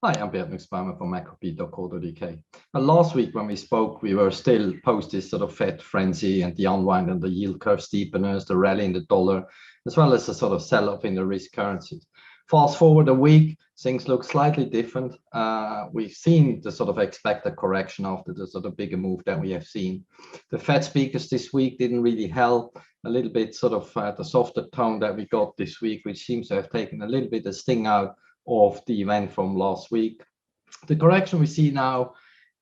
Hi, I'm Bert Nussbaumer from macropete.co.uk. Last week when we spoke, we were still post this sort of Fed frenzy and the unwind and the yield curve steepeners, the rally in the dollar, as well as the sort of sell-off in the risk currencies. Fast forward a week, things look slightly different. We've seen the sort of expected correction after the sort of bigger move that we have seen. The Fed speakers this week didn't really help. A little bit sort of the softer tone that we got this week, which seems to have taken a little bit of sting out of the event from last week. The correction we see now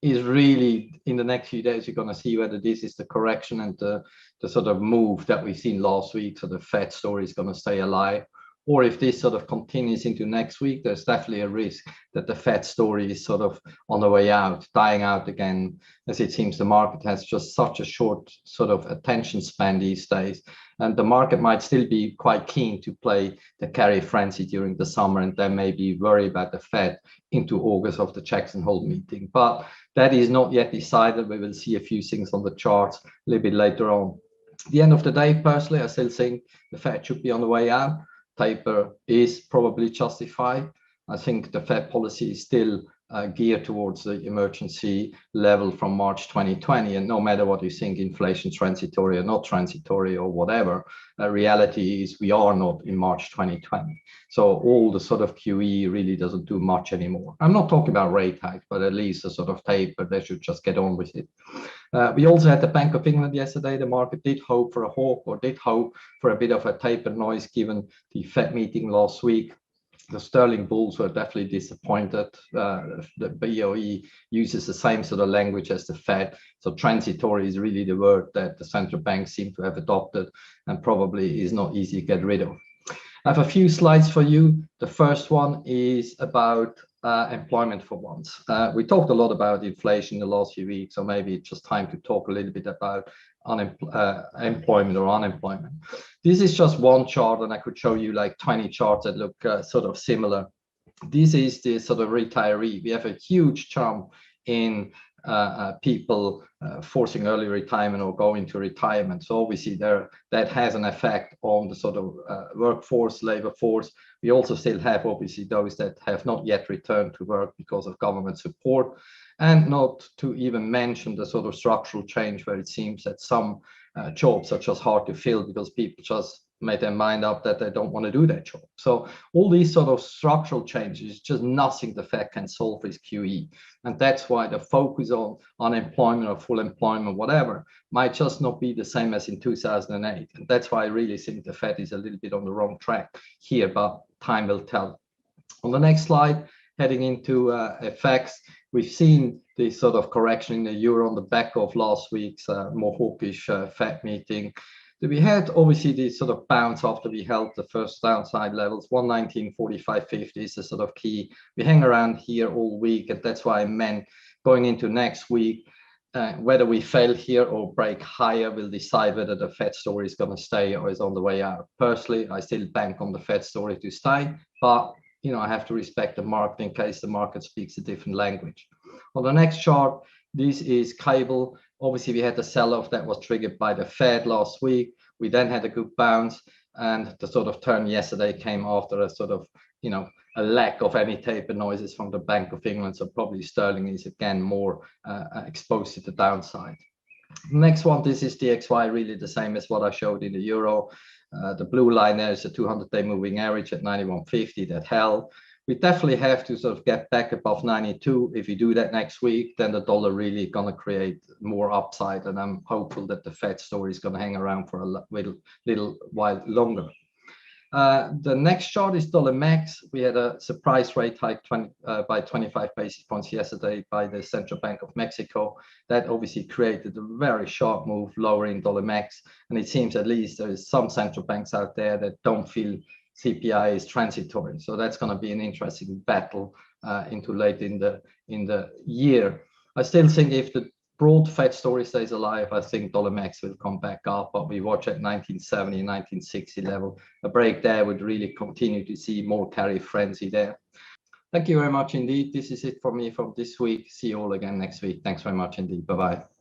is really in the next few days, you're going to see whether this is the correction and the sort of move that we've seen last week. So the Fed story is going to stay alive. Or if this sort of continues into next week, there's definitely a risk that the Fed story is sort of on the way out, dying out again, as it seems the market has just such a short sort of attention span these days. And the market might still be quite keen to play the carry frenzy during the summer, and then maybe worry about the Fed into August of the Jackson Hole meeting. But that is not yet decided. We will see a few things on the charts a little bit later on. At the end of the day, personally, I still think the Fed should be on the way out. Taper is probably justified. I think the Fed policy is still geared towards the emergency level from March 2020. And no matter what you think, inflation transitory or not transitory or whatever, reality is we are not in March 2020. So all the sort of QE really doesn't do much anymore. I'm not talking about rate hikes, but at least a sort of taper, they should just get on with it. We also had the Bank of England yesterday. The market did hope for a hawk, or did hope for a bit of a taper noise given the Fed meeting last week. The sterling bulls were definitely disappointed. The BOE uses the same sort of language as the Fed. So transitory is really the word that the central banks seem to have adopted, and probably is not easy to get rid of. I have a few slides for you. The first one is about employment for once. We talked a lot about inflation in the last few weeks, so maybe it's just time to talk a little bit about employment or unemployment. This is just one chart, and I could show you like 20 charts that look sort of similar. This is the sort of retiree. We have a huge jump in people forcing early retirement or going to retirement. So obviously that has an effect on the sort of workforce, labor force. We also still have obviously those that have not yet returned to work because of government support, and not to even mention the sort of structural change where it seems that some jobs are just hard to fill because people just made their mind up that they don't want to do that job. So all these sort of structural changes, just nothing the Fed can solve with QE. And that's why the focus on unemployment or full employment, whatever, might just not be the same as in 2008. And that's why I really think the Fed is a little bit on the wrong track here, but time will tell. On the next slide, heading into effects, we've seen this sort of correction in the euro on the back of last week's more hawkish Fed meeting. We had obviously this sort of bounce after we held the first downside levels. 119.45.50 is the sort of key. We hang around here all week, and that's why I meant going into next week, whether we fail here or break higher will decide whether the Fed story is going to stay or is on the way out. Personally, I still bank on the Fed story to stay, but you know, I have to respect the market in case the market speaks a different language. On the next chart, this is cable. Obviously, we had the sell-off that was triggered by the Fed last week. We then had a good bounce, and the sort of turn yesterday came after a sort of, you know, a lack of any taper noises from the Bank of England. So probably sterling is again more exposed to the downside. Next one, this is DXY, really the same as what I showed in the euro. The blue line there is a 200-day moving average at 91.50 that held. We definitely have to sort of get back above 92. If we do that next week, then the dollar really going to create more upside. And I'm hopeful that the Fed story is going to hang around for a little while longer. The next chart is dollar max. We had a surprise rate hike by 25 basis points yesterday by the Central Bank of Mexico. That obviously created a very sharp move lower in dollar max. And it seems at least there is some central banks out there that don't feel CPI is transitory. So that's going to be an interesting battle into late in the year. I still think if the broad Fed story stays alive, I think dollar max will come back up, but we watch at 1970, 1960 level. A break there would really continue to see more carry frenzy there. Thank you very much indeed. This is it for me from this week. See you all again next week. Thanks very much indeed. Bye-bye.